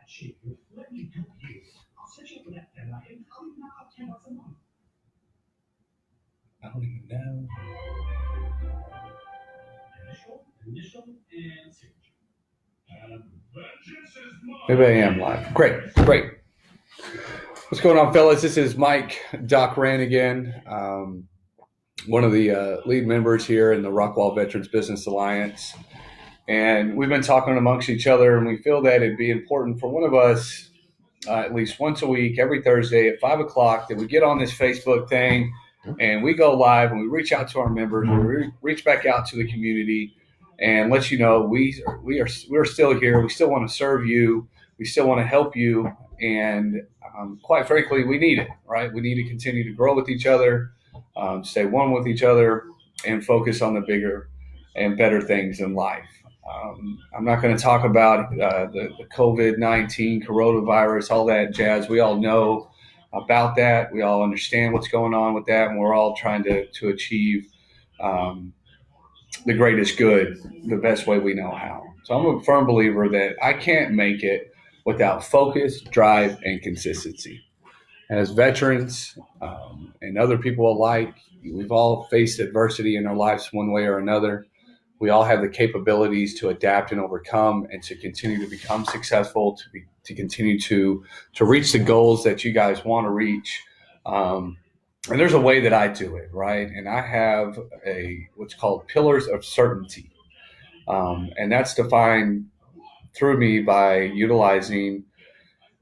I don't even know. Maybe I am live. Great. What's going on, fellas? This is Mike Doc Rand again, one of the lead members here in the Rockwall Veterans Business Alliance. And we've been talking amongst each other, and we feel that it'd be important for one of us, at least once a week, every Thursday at 5 o'clock, that we get on this Facebook thing and we go live and we reach out to our members, we reach back out to the community and let you know we're still here. We still want to serve you. We still want to help you. And quite frankly, we need it, right? We need to continue to grow with each other, stay one with each other, and focus on the bigger and better things in life. I'm not going to talk about the COVID-19 coronavirus, all that jazz. We all know about that. We all understand what's going on with that, and we're all trying to achieve the greatest good the best way we know how. So I'm a firm believer that I can't make it without focus, drive, and consistency. As veterans and other people alike, we've all faced adversity in our lives one way or another. We all have the capabilities to adapt and overcome and to continue to become successful, to continue to reach the goals that you guys want to reach. And there's a way that I do it, right? And I have what's called pillars of certainty. And that's defined through me by utilizing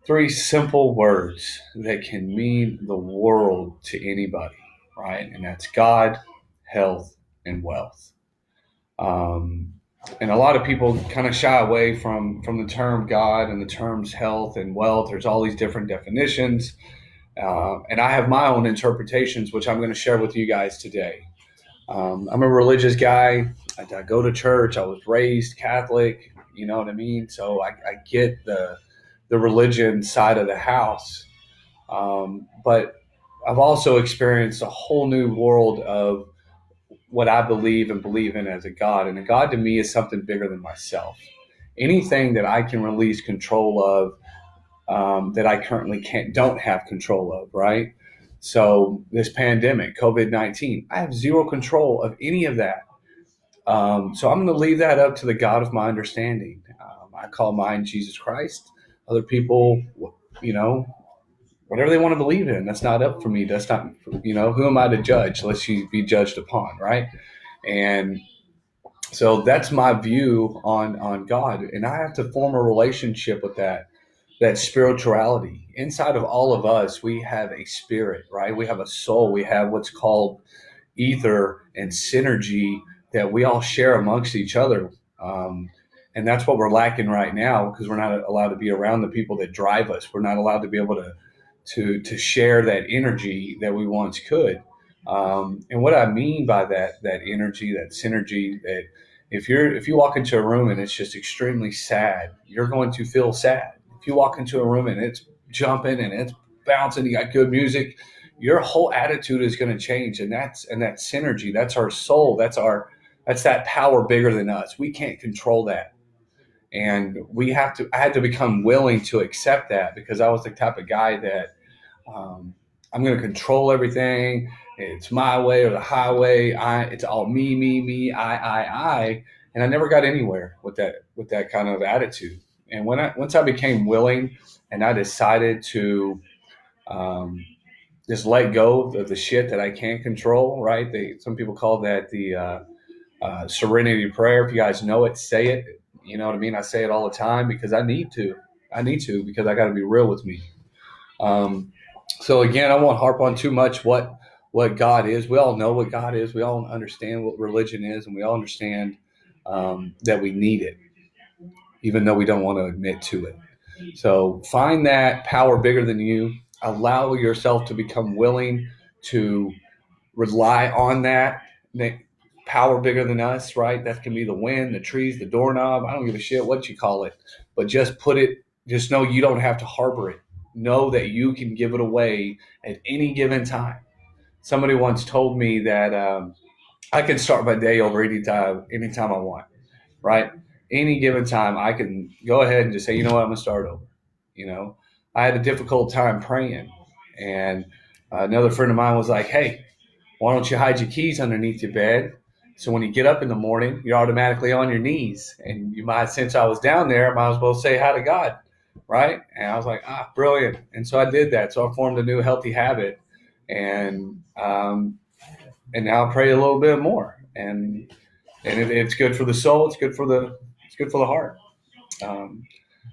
3 simple words that can mean the world to anybody, right? And that's God, health, and wealth. And a lot of people kind of shy away from the term God and the terms health and wealth. There's all these different definitions. And I have my own interpretations, which I'm going to share with you guys today. I'm a religious guy. I go to church. I was raised Catholic, you know what I mean? So I get the religion side of the house. But I've also experienced a whole new world of what I believe in as a God. And a God to me is something bigger than myself. Anything that I can release control of that I currently don't have control of, right? So this pandemic, COVID-19, I have zero control of any of that. So I'm going to leave that up to the God of my understanding. I call mine Jesus Christ. Other people, whatever they want to believe in, that's not up for me. That's not, who am I to judge? Lest you be judged upon, right? And so that's my view on God. And I have to form a relationship with that spirituality. Inside of all of us, we have a spirit, right? We have a soul. We have what's called ether and synergy that we all share amongst each other. And that's what we're lacking right now because we're not allowed to be around the people that drive us. We're not allowed to be able to share that energy that we once could. And what I mean by that energy, that synergy, that if you walk into a room and it's just extremely sad, you're going to feel sad. If you walk into a room and it's jumping and it's bouncing, you got good music, your whole attitude is going to change. And that synergy, that's our soul. That's that power bigger than us. We can't control that. And I had to become willing to accept that because I was the type of guy that I'm going to control everything. It's my way or the highway. It's all me, I. And I never got anywhere with that kind of attitude. And once I became willing and I decided to just let go of the shit that I can't control, right? Some people call that the Serenity Prayer. If you guys know it, say it. You know what I mean? I say it all the time because I need to because I got to be real with me. So again, I won't harp on too much what God is. We all know what God is. We all understand what religion is, and we all understand that we need it, even though we don't want to admit to it. So find that power bigger than you. Allow yourself to become willing to rely on that power bigger than us, right? That can be the wind, the trees, the doorknob. I don't give a shit what you call it, but just know you don't have to harbor it. Know that you can give it away at any given time. Somebody once told me that I can start my day over anytime I want, right? Any given time, I can go ahead and just say, you know what, I'm going to start over. I had a difficult time praying, and another friend of mine was like, "Hey, why don't you hide your keys underneath your bed? So when you get up in the morning, you're automatically on your knees. And you might, since I was down there, I might as well say hi to God, right?" And I was like, brilliant. And so I did that. So I formed a new healthy habit, and and now I pray a little bit more, and it's good for the soul. It's good for the heart. Um,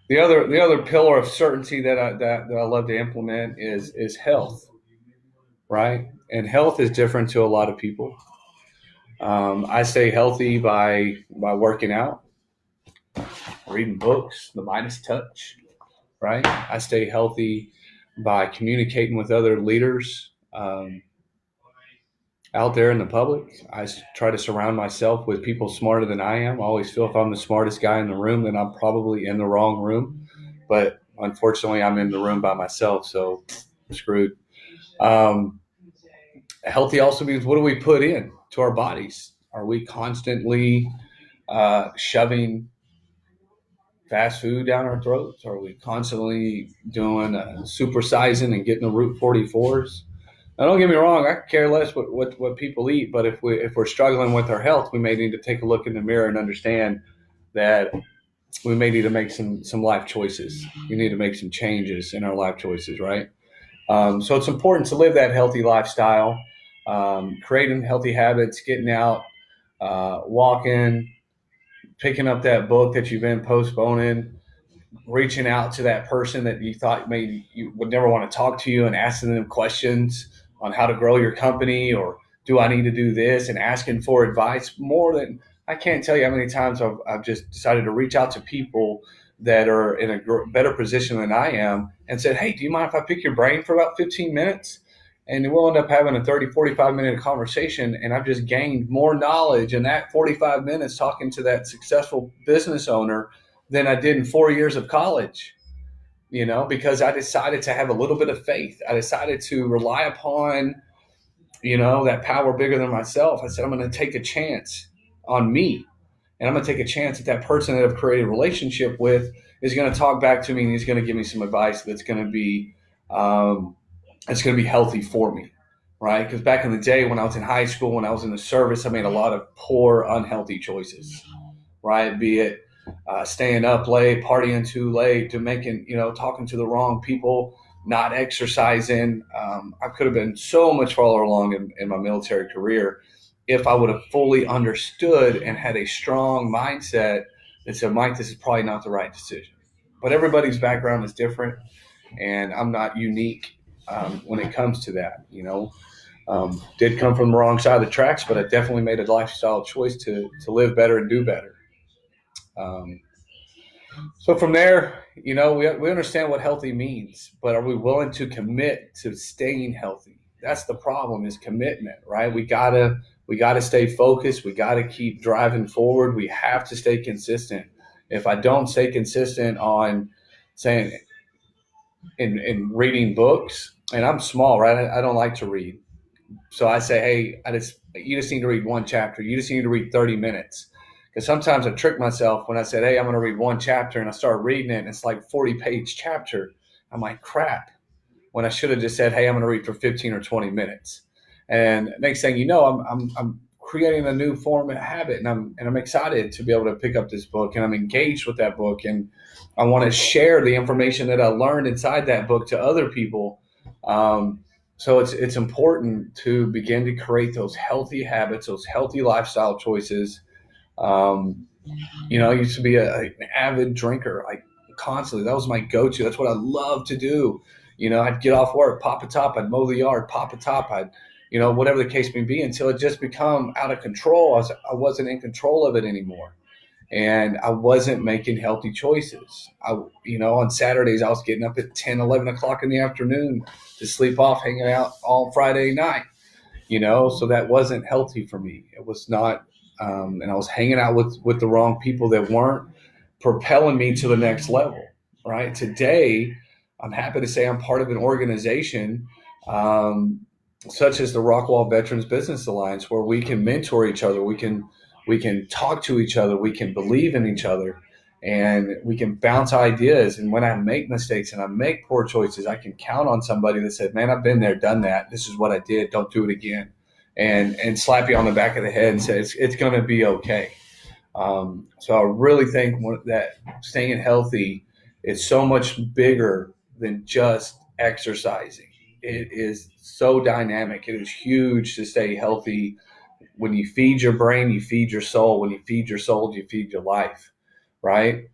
the other pillar of certainty that I love to implement is health, right? And health is different to a lot of people. I stay healthy by working out, reading books, the Midas touch, right? I stay healthy by communicating with other leaders out there in the public. I try to surround myself with people smarter than I am. I always feel if I'm the smartest guy in the room, then I'm probably in the wrong room. But unfortunately, I'm in the room by myself, so I'm screwed. Um, Healthy also means, what do we put in to our bodies? Are we constantly shoving fast food down our throats? Are we constantly doing supersizing and getting the Route 44s? Now, don't get me wrong, I care less what people eat, but if we're struggling with our health, we may need to take a look in the mirror and understand that we may need to make some life choices. We need to make some changes in our life choices, right? So it's important to live that healthy lifestyle, creating healthy habits, getting out, walking, picking up that book that you've been postponing, reaching out to that person that you thought maybe you would never want to talk to you and asking them questions on how to grow your company, or do I need to do this, and asking for advice more than I can't tell you how many times I've just decided to reach out to people that are in a better position than I am and said, "Hey, do you mind if I pick your brain for about 15 minutes?" And we'll end up having a 30, 45-minute conversation, and I've just gained more knowledge in that 45 minutes talking to that successful business owner than I did in 4 years of college, because I decided to have a little bit of faith. I decided to rely upon, that power bigger than myself. I said, I'm going to take a chance on me, and I'm going to take a chance that that person that I've created a relationship with is going to talk back to me, and he's going to give me some advice um, that's going to be healthy for me, right? Because back in the day when I was in high school, when I was in the service, I made a lot of poor, unhealthy choices, right? Be it staying up late, partying too late, to making, talking to the wrong people, not exercising. I could have been so much farther along in my military career if I would have fully understood and had a strong mindset that said, Mike, this is probably not the right decision. But everybody's background is different, and I'm not unique when it comes to that. Did come from the wrong side of the tracks, but I definitely made a lifestyle choice to live better and do better. Um, so from there, we understand what healthy means, but are we willing to commit to staying healthy? That's the problem, is commitment, right? We gotta stay focused. We gotta keep driving forward. We have to stay consistent. If I don't stay consistent on saying in reading books, and I'm small, right? I don't like to read. So I say, hey, you just need to read one chapter. You just need to read 30 minutes. Because sometimes I trick myself when I said, hey, I'm going to read one chapter, and I start reading it, and it's like 40-page chapter. I'm like, crap. When I should have just said, hey, I'm going to read for 15 or 20 minutes. And next thing you know, I'm creating a new form of habit, and I'm excited to be able to pick up this book, and I'm engaged with that book, and I want to share the information that I learned inside that book to other people. So it's important to begin to create those healthy habits, those healthy lifestyle choices. Um, I used to be an avid drinker, like constantly. That was my go-to. That's what I love to do. I'd get off work, pop a top, I'd mow the yard, pop a top, I'd, whatever the case may be, until it just become out of control. I wasn't in control of it anymore, and I wasn't making healthy choices. On Saturdays, I was getting up at 10, 11 o'clock in the afternoon to sleep off, hanging out all Friday night, so that wasn't healthy for me. It was not, and I was hanging out with the wrong people that weren't propelling me to the next level, right? Today, I'm happy to say I'm part of an organization such as the Rockwall Veterans Business Alliance, where we can mentor each other. We can talk to each other. We can believe in each other. and we can bounce ideas. And when I make mistakes and I make poor choices, I can count on somebody that said, man, I've been there, done that. This is what I did. Don't do it again. And slap you on the back of the head and say, it's going to be okay. So I really think that staying healthy is so much bigger than just exercising. It is so dynamic. It is huge to stay healthy. When you feed your brain, you feed your soul. When you feed your soul, you feed your life, right?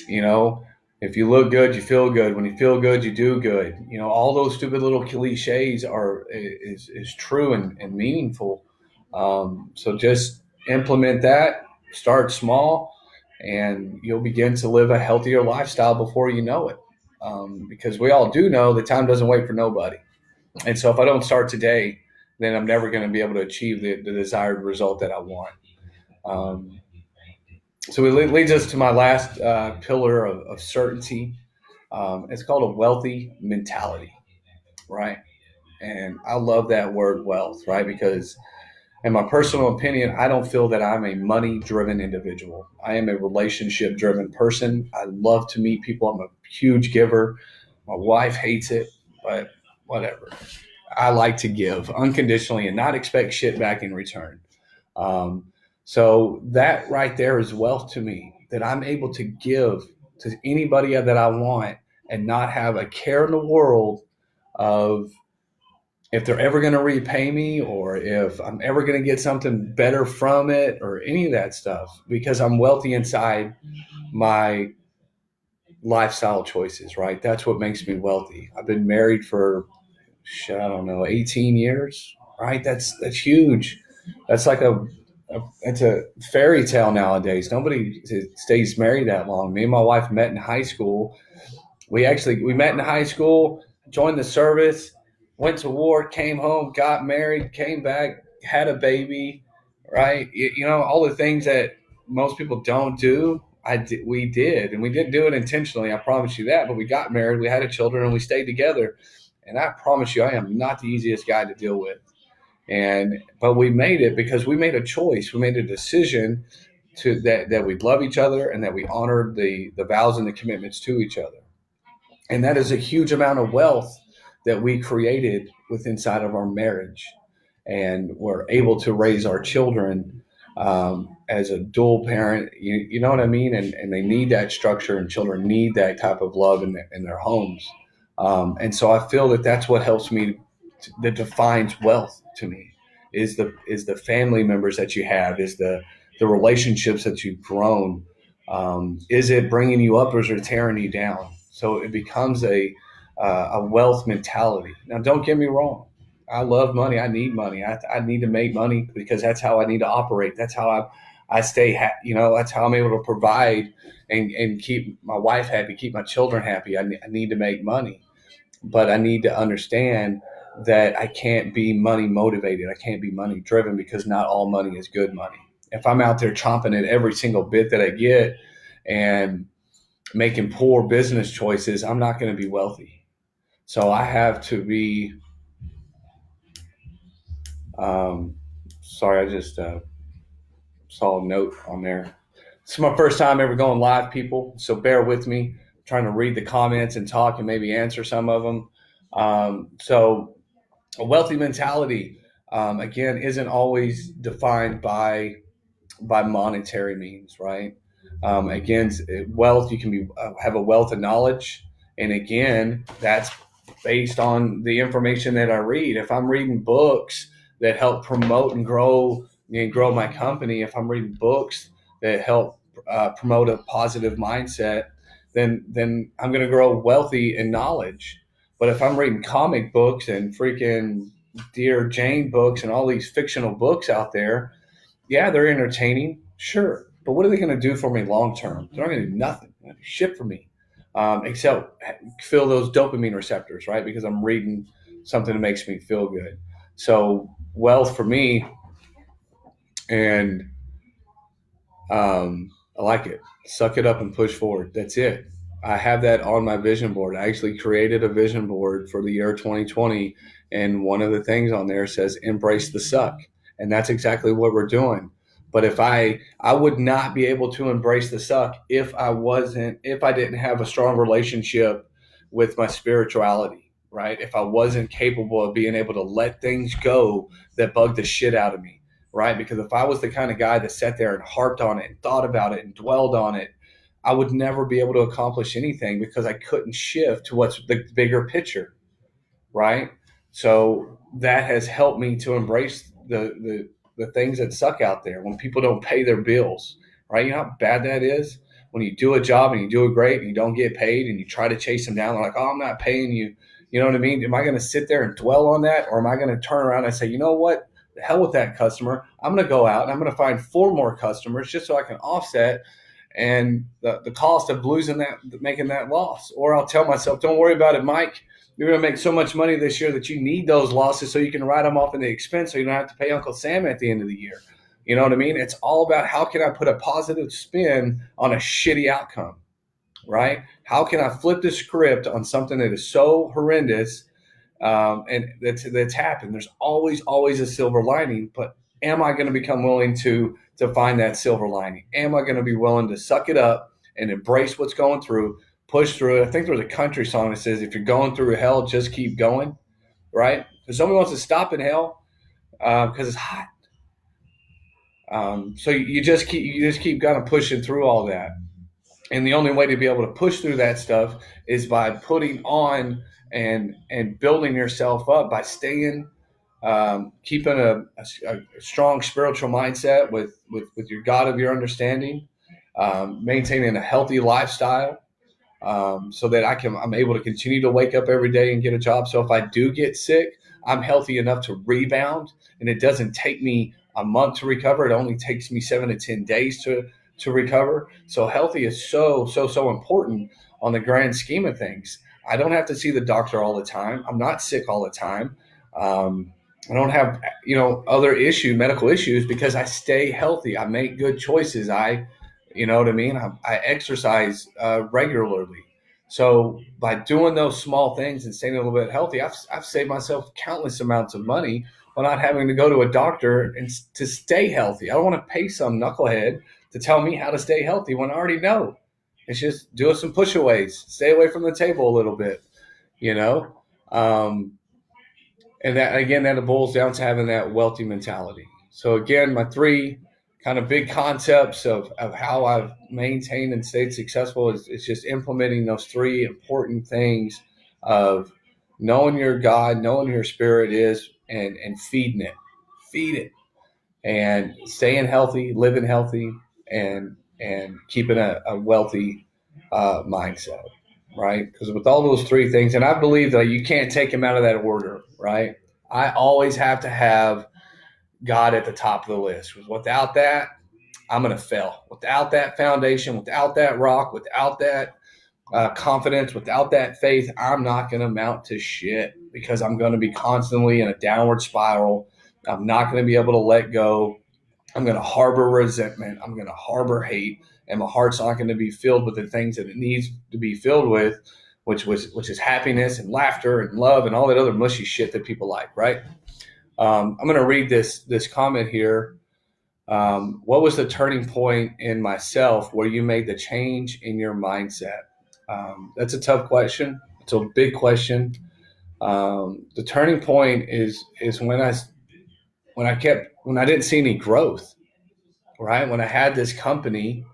You know, if you look good, you feel good. When you feel good, you do good. You know, all those stupid little cliches is true and meaningful. So just implement that. Start small, and you'll begin to live a healthier lifestyle before you know it. Because we all do know that time doesn't wait for nobody. And so if I don't start today, then I'm never going to be able to achieve the desired result that I want. Um, so it leads us to my last pillar of certainty. It's called a wealthy mentality, right? And I love that word wealth, right? Because in my personal opinion, I don't feel that I'm a money driven individual. I am a relationship driven person. I love to meet people. I'm a huge giver. My wife hates it, but whatever. I like to give unconditionally and not expect shit back in return. Um, so that right there is wealth to me, that I'm able to give to anybody that I want and not have a care in the world of if they're ever going to repay me or if I'm ever going to get something better from it or any of that stuff, because I'm wealthy inside my lifestyle choices, right? That's what makes me wealthy. I've been married for, I don't know, 18 years, right? That's huge. That's like it's a fairy tale nowadays. Nobody stays married that long. Me and my wife met in high school. We met in high school, joined the service, went to war, came home, got married, came back, had a baby, right? You know, all the things that most people don't do. We did, and we didn't do it intentionally. I promise you that. But we got married, we had a children, and we stayed together. And I promise you, I am not the easiest guy to deal with. But we made it because we made a choice. We made a decision that we love each other and that we honored the vows and the commitments to each other. And that is a huge amount of wealth that we created with inside of our marriage. And we're able to raise our children as a dual parent. You know what I mean? And they need that structure, and children need that type of love in their homes. And so I feel that that's what helps me, that defines wealth to me, is the family members that you have, is the relationships that you've grown. Is it bringing you up or is it tearing you down? So it becomes a wealth mentality. Now, don't get me wrong. I love money. I need money. I need to make money because that's how I need to operate. That's how I stay that's how I'm able to provide and keep my wife happy, keep my children happy. I need to make money, but I need to understand that I can't be money motivated. I can't be money driven, because not all money is good money. If I'm out there chomping at every single bit that I get and making poor business choices, I'm not going to be wealthy. So I have to be. Sorry, I just saw a note on there. It's my first time ever going live, people, so bear with me. I'm trying to read the comments and talk and maybe answer some of them. So a wealthy mentality, again, isn't always defined by monetary means, right? Again, wealth, you can have a wealth of knowledge, and again, that's based on the information that I read. If I'm reading books that help promote and grow my company, if I'm reading books that help promote a positive mindset, then I'm going to grow wealthy in knowledge. But if I'm reading comic books and freaking Dear Jane books and all these fictional books out there, yeah, they're entertaining, sure. But what are they going to do for me long term? They're not going to do nothing. They're going to do shit for me, except fill those dopamine receptors, right? Because I'm reading something that makes me feel good. So wealth for me, and I like it. Suck it up and push forward. That's it. I have that on my vision board. I actually created a vision board for the year 2020, and one of the things on there says "Embrace the suck," and that's exactly what we're doing. But if I would not be able to embrace the suck if I didn't have a strong relationship with my spirituality, right? If I wasn't capable of being able to let things go that bugged the shit out of me, right? Because if I was the kind of guy that sat there and harped on it and thought about it and dwelled on it, I would never be able to accomplish anything because I couldn't shift to what's the bigger picture, right? So that has helped me to embrace the things that suck out there when people don't pay their bills, right? You know how bad that is when you do a job and you do it great and you don't get paid and you try to chase them down. They're like, oh, I'm not paying you. You know what I mean? Am I going to sit there and dwell on that, or am I going to turn around and say, you know what? The hell with that customer. I'm going to go out and I'm going to find 4 more customers just so I can offset and the cost of losing that, making that loss. Or I'll tell myself, don't worry about it, Mike. You're going to make so much money this year that you need those losses so you can write them off in the expense so you don't have to pay Uncle Sam at the end of the year. You know what I mean? It's all about how can I put a positive spin on a shitty outcome, right? How can I flip the script on something that is so horrendous and that's happened? There's always a silver lining, but am I going to become willing to find that silver lining? Am I going to be willing to suck it up and embrace what's going through, push through it? I think there's a country song that says, if you're going through hell, just keep going, right? Because somebody wants to stop in hell because it's hot. So you just keep kind of pushing through all that. And the only way to be able to push through that stuff is by putting on and building yourself up by staying, keeping a strong spiritual mindset with your God of your understanding, maintaining a healthy lifestyle, so that I'm able to continue to wake up every day and get a job. So if I do get sick, I'm healthy enough to rebound, and it doesn't take me a month to recover. It only takes me 7 to 10 days to recover. So healthy is so important on the grand scheme of things. I don't have to see the doctor all the time. I'm not sick all the time. I don't have, other medical issues, because I stay healthy. I make good choices. You know what I mean? I exercise regularly. So by doing those small things and staying a little bit healthy, I've saved myself countless amounts of money by not having to go to a doctor and to stay healthy. I don't want to pay some knucklehead to tell me how to stay healthy when I already know. It's just doing some push-aways, stay away from the table a little bit, you know? And that, again, that boils down to having that wealthy mentality. So again, my 3 kind of big concepts of how I've maintained and stayed successful is just implementing those 3 important things of knowing your God, knowing who your spirit is, and feeding it. Feed it. And staying healthy, living healthy, and keeping a wealthy mindset, right? Because with all those 3 things, and I believe that you can't take them out of that order, right? I always have to have God at the top of the list. Without that, I'm going to fail. Without that foundation, without that rock, without that confidence, without that faith, I'm not going to amount to shit, because I'm going to be constantly in a downward spiral. I'm not going to be able to let go. I'm going to harbor resentment. I'm going to harbor hate, and my heart's not going to be filled with the things that it needs to be filled with, which is happiness and laughter and love and all that other mushy shit that people like, right? I'm going to read this comment here. What was the turning point in myself where you made the change in your mindset? That's a tough question. It's a big question. The turning point is when I didn't see any growth, right? When I had this company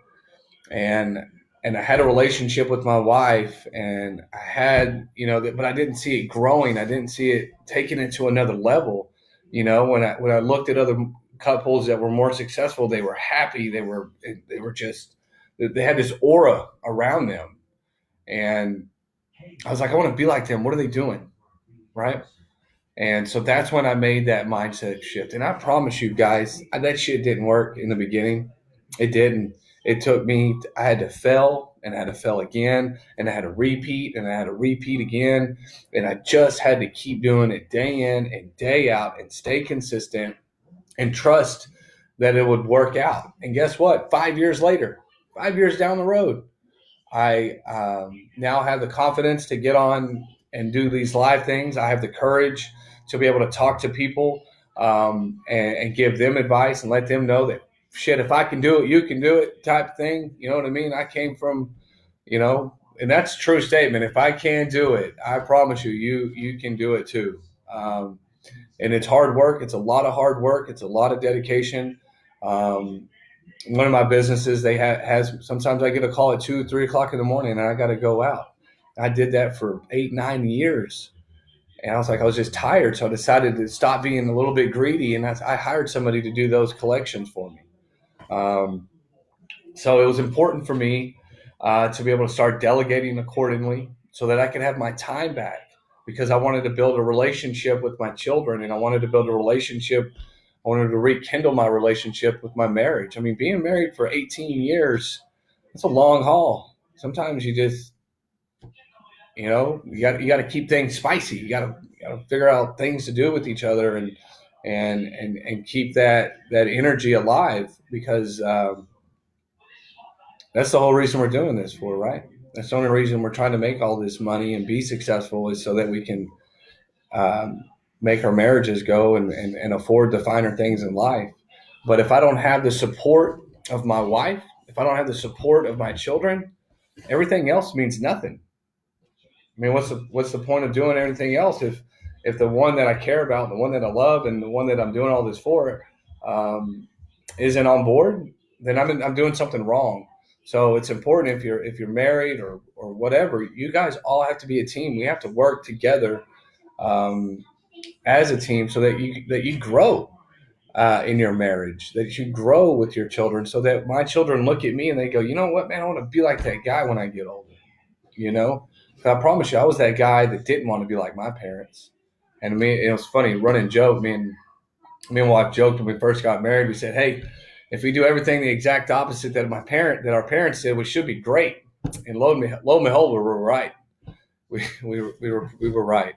and I had a relationship with my wife, and I had, but I didn't see it growing. I didn't see it taking it to another level. When I looked at other couples that were more successful, they were happy. They were just, they had this aura around them. And I was like, I want to be like them. What are they doing? Right. And so that's when I made that mindset shift. And I promise you guys, that shit didn't work in the beginning. It didn't. It took me, I had to fail, and I had to fail again, and I had to repeat, and I had to repeat again. And I just had to keep doing it day in and day out and stay consistent and trust that it would work out. And guess what? 5 years later, 5 years down the road, I now have the confidence to get on and do these live things. I have the courage to be able to talk to people and give them advice and let them know that shit, if I can do it, you can do it type thing. You know what I mean? I came from, and that's a true statement. If I can do it, I promise you, you can do it too. And it's hard work. It's a lot of hard work. It's a lot of dedication. One of my businesses, they has sometimes I get a call at 2, 3 o'clock in the morning, and I got to go out. I did that for 8, 9 years. And I was just tired. So I decided to stop being a little bit greedy. And I hired somebody to do those collections for me. So it was important for me to be able to start delegating accordingly so that I could have my time back, because I wanted to build a relationship with my children, and I wanted to build a relationship. I wanted to rekindle my relationship with my marriage. I mean, being married for 18 years, it's a long haul. Sometimes you just, you got to keep things spicy. You got to figure out things to do with each other and keep that energy alive, because that's the whole reason we're doing this for, right? That's the only reason we're trying to make all this money and be successful, is so that we can make our marriages go and afford the finer things in life. But if I don't have the support of my wife, if I don't have the support of my children, everything else means nothing. I mean, what's the point of doing everything else if the one that I care about, the one that I love, and the one that I'm doing all this for isn't on board? Then I'm doing something wrong. So it's important, if you're married or whatever, you guys all have to be a team. We have to work together as a team, so that you grow in your marriage, that you grow with your children, so that my children look at me and they go, you know what, man, I want to be like that guy when I get older. You know, I promise you, I was that guy that didn't want to be like my parents. And it was funny, running joke. Me and my wife joked when we first got married. We said, "Hey, if we do everything the exact opposite that our parents did, we should be great." And lo and behold, we were right. We were right.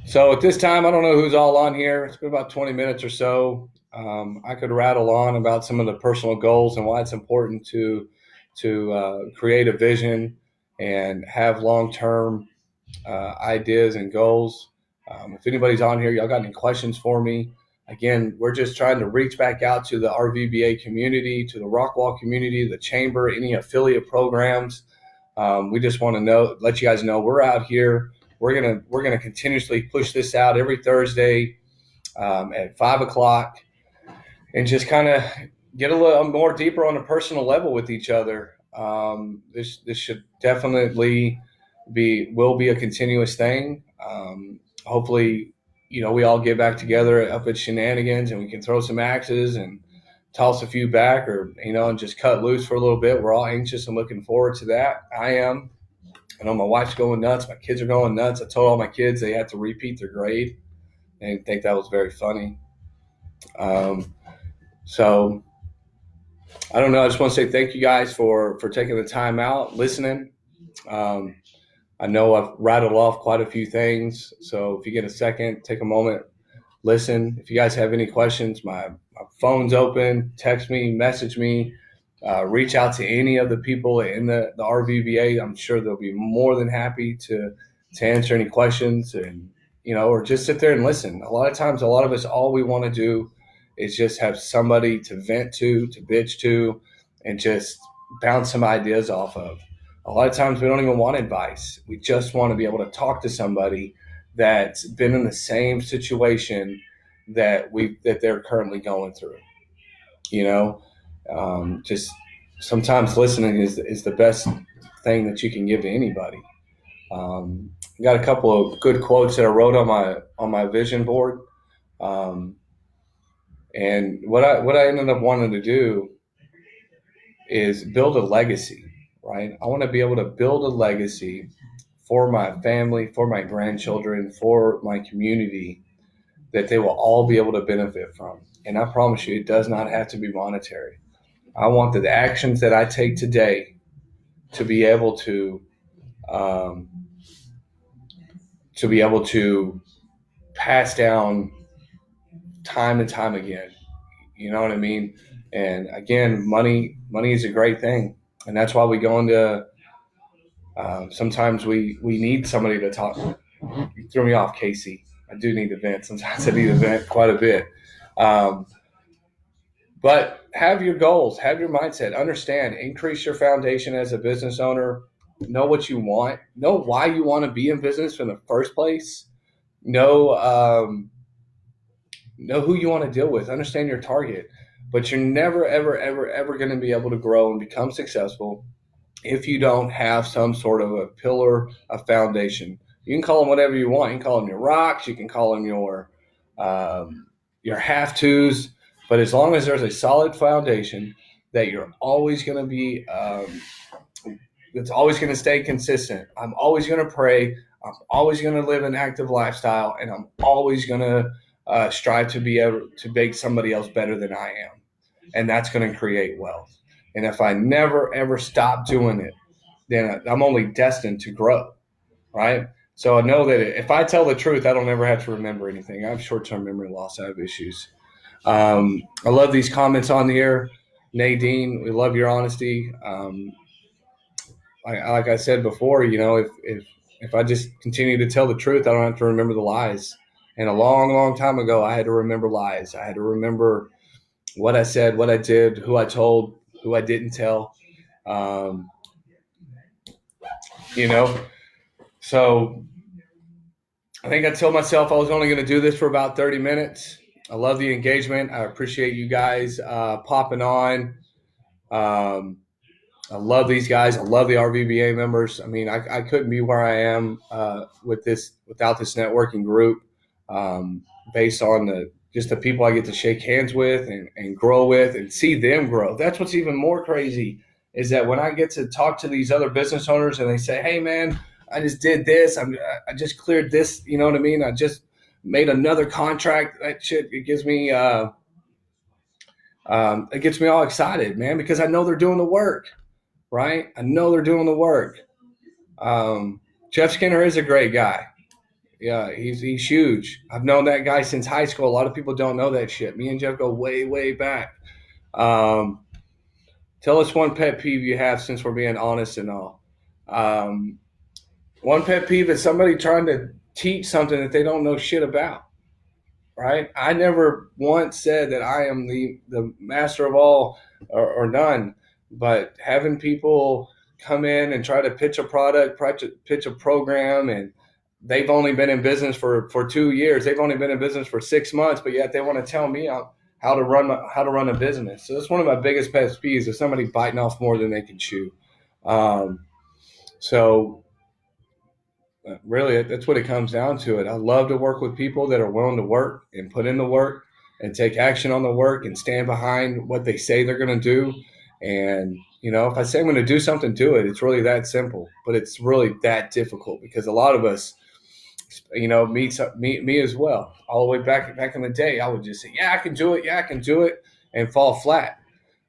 So at this time, I don't know who's all on here. It's been about 20 minutes or so. I could rattle on about some of the personal goals and why it's important to create a vision and have long-term ideas and goals. If anybody's on here, y'all got any questions for me? Again, we're just trying to reach back out to the RVBA community, to the Rockwall community, the chamber, any affiliate programs. We just want to let you guys know we're out here. We're gonna continuously push this out every Thursday at 5 o'clock, and just kind of get a little more deeper on a personal level with each other. This should definitely will be a continuous thing. Hopefully, we all get back together up at Shenanigans, and we can throw some axes and toss a few back, or and just cut loose for a little bit. We're all anxious and looking forward to that. I am. I know my wife's going nuts. My kids are going nuts. I told all my kids they had to repeat their grade. They didn't think that was very funny. So I don't know. I just want to say thank you guys for taking the time out, listening. I know I've rattled off quite a few things. So if you get a second, take a moment, listen. If you guys have any questions, my phone's open. Text me, message me. Reach out to any of the people in the RVBA. I'm sure they'll be more than happy to answer any questions, and or just sit there and listen. A lot of times, a lot of us, all we want to do is just have somebody to vent to bitch to, and just bounce some ideas off of. A lot of times we don't even want advice. We just want to be able to talk to somebody that's been in the same situation that they're currently going through. Just sometimes listening is the best thing that you can give to anybody. I got a couple of good quotes that I wrote on my vision board. And what I ended up wanting to do is build a legacy, right? I want to be able to build a legacy for my family, for my grandchildren, for my community, that they will all be able to benefit from. And I promise you, it does not have to be monetary. I want the actions that I take today to be able to pass down time and time again. You know what I mean? And again, money is a great thing, and that's why we go into. Sometimes we need somebody to talk. You threw me off, Casey. I do need to vent. Sometimes I need to vent quite a bit. But have your goals, have your mindset, understand, increase your foundation as a business owner, know what you want, know why you want to be in business in the first place, know, know who you want to deal with, understand your target. But you're never, ever, ever, ever going to be able to grow and become successful if you don't have some sort of a pillar, a foundation. You can call them whatever you want. You can call them your rocks. You can call them your have tos. But as long as there's a solid foundation that you're always going to be, it's always going to stay consistent. I'm always going to pray. I'm always going to live an active lifestyle, and I'm always going to strive to be able to make somebody else better than I am, and that's going to create wealth. And if I never ever stop doing it, then I'm only destined to grow, right? So I know that if I tell the truth, I don't ever have to remember anything. I have short-term memory loss. I have issues. I love these comments on here. Nadine, we love your honesty. Like I said before, if I just continue to tell the truth, I don't have to remember the lies. And a long, long time ago, I had to remember lies. I had to remember what I said, what I did, who I told, who I didn't tell. Um, you know, so I think I told myself I was only going to do this for about 30 minutes. I love the engagement. I appreciate you guys popping on. I love these guys. I love the RVBA members. I mean, I couldn't be where I am without this networking group, based on just the people I get to shake hands with and grow with and see them grow. That's what's even more crazy is that when I get to talk to these other business owners and they say, hey, man, I just did this. I just cleared this. You know what I mean? I just made another contract. That shit, it gets me all excited, man, because I know they're doing the work. Right? I know they're doing the work. Jeff Skinner is a great guy. Yeah, he's huge. I've known that guy since high school. A lot of people don't know that shit. Me and Jeff go way, way back. Tell us one pet peeve you have, since we're being honest and all. One pet peeve is somebody trying to teach something that they don't know shit about. Right? I never once said that I am the master of all or none. But having people come in and try to pitch a product, pitch a program, and they've only been in business for 2 years. They've only been in business for 6 months, but yet they want to tell me how to run a business. So that's one of my biggest pet peeves, is somebody biting off more than they can chew. So really, that's what it comes down to. I love to work with people that are willing to work and put in the work and take action on the work and stand behind what they say they're going to do. And, if I say I'm going to do something, do it. It's really that simple, but it's really that difficult because a lot of us, me as well. All the way back in the day, I would just say, yeah, I can do it. Yeah, I can do it, and fall flat.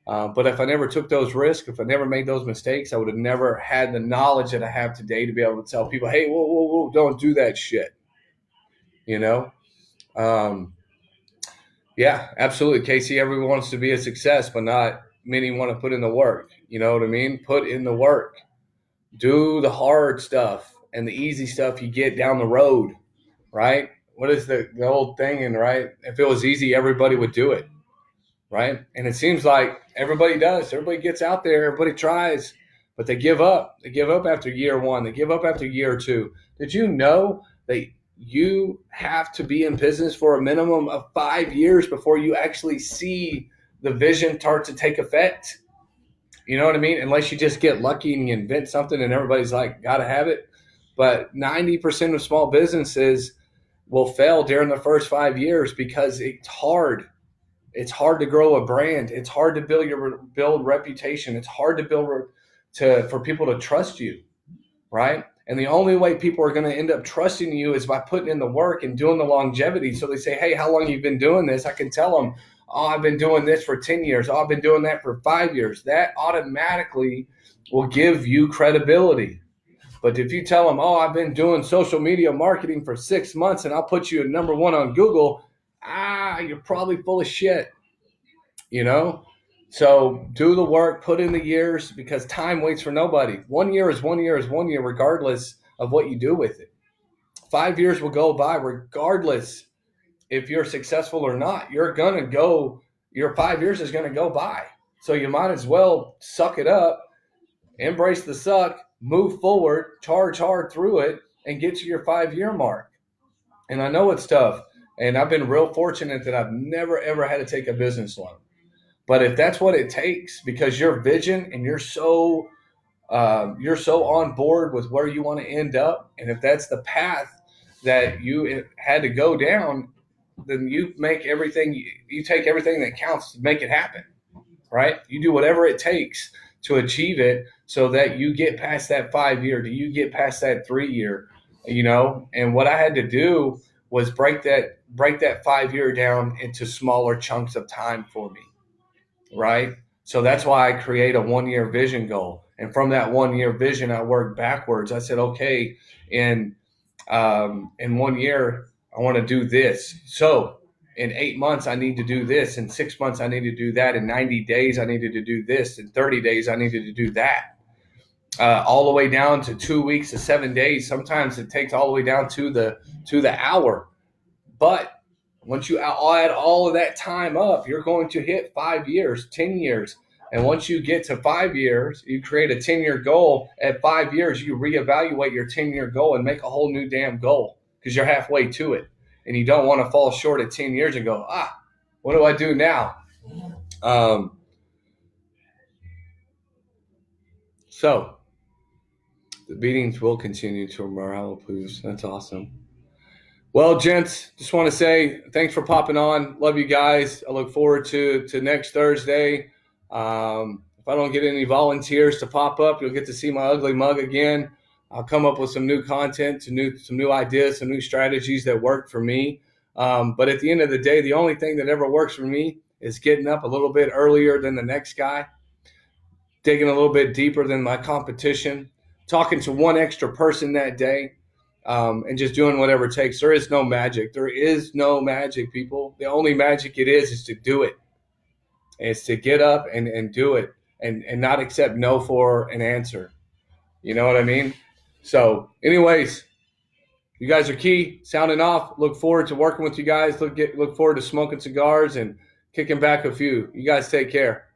But if I never took those risks, if I never made those mistakes, I would have never had the knowledge that I have today to be able to tell people, hey, whoa, don't do that shit. Yeah, absolutely, Casey. Everyone wants to be a success, but not many want to put in the work. You know what I mean? Put in the work. Do the hard stuff, and the easy stuff you get down the road, right? What is the old thing? And right, if it was easy, everybody would do it, right? And it seems like everybody does. Everybody gets out there. Everybody tries, but they give up. They give up after year one. They give up after year two. Did you know that you have to be in business for a minimum of 5 years before you actually see the vision start to take effect? You know what I mean? Unless you just get lucky and you invent something and everybody's like, gotta have it. But 90% of small businesses will fail during the first 5 years because it's hard. It's hard to grow a brand. It's hard to build reputation. It's hard to for people to trust you, right? And the only way people are going to end up trusting you is by putting in the work and doing the longevity. So they say, hey, how long have you been doing this? I can tell them, oh, I've been doing this for 10 years. Oh, I've been doing that for 5 years. That automatically will give you credibility. But if you tell them, oh, I've been doing social media marketing for 6 months and I'll put you at number one on Google, you're probably full of shit, So do the work, put in the years, because time waits for nobody. 1 year is 1 year is 1 year, regardless of what you do with it. 5 years will go by regardless if you're successful or not. You're going to go, your 5 years is going to go by. So you might as well suck it up, embrace the suck, move forward, charge hard through it, and get to your 5 year mark. And I know it's tough. And I've been real fortunate that I've never, ever had to take a business loan. But if that's what it takes, because your vision and you're so on board with where you want to end up, and if that's the path that you had to go down, then you make everything, you take everything that counts to make it happen, right? You do whatever it takes to achieve it so that you get past that 5 year, do you get past that 3 year, And what I had to do was break that 5 year down into smaller chunks of time for me, right? So that's why I create a 1 year vision goal. And from that 1 year vision, I worked backwards. I said, okay, in 1 year, I want to do this. So in 8 months, I need to do this. In 6 months, I need to do that. In 90 days, I needed to do this. In 30 days, I needed to do that. All the way down to 2 weeks to 7 days. Sometimes it takes all the way down to the hour. But once you add all of that time up, you're going to hit 5 years, 10 years. And once you get to 5 years, you create a 10-year goal. At 5 years, you reevaluate your 10-year goal and make a whole new damn goal because you're halfway to it. And you don't want to fall short at 10 years and go, what do I do now? So the meetings will continue to morale boost. That's awesome. Well, gents, just want to say thanks for popping on. Love you guys. I look forward to next Thursday. If I don't get any volunteers to pop up, you'll get to see my ugly mug again. I'll come up with some new content, some new ideas, some new strategies that work for me. But at the end of the day, the only thing that ever works for me is getting up a little bit earlier than the next guy, digging a little bit deeper than my competition, talking to one extra person that day, and just doing whatever it takes. There is no magic. There is no magic, people. The only magic it is to do it. It's to get up and do it and not accept no for an answer. You know what I mean? So anyways, you guys are key. Sounding off. Look forward to working with you guys. Look forward to smoking cigars and kicking back a few. You guys take care.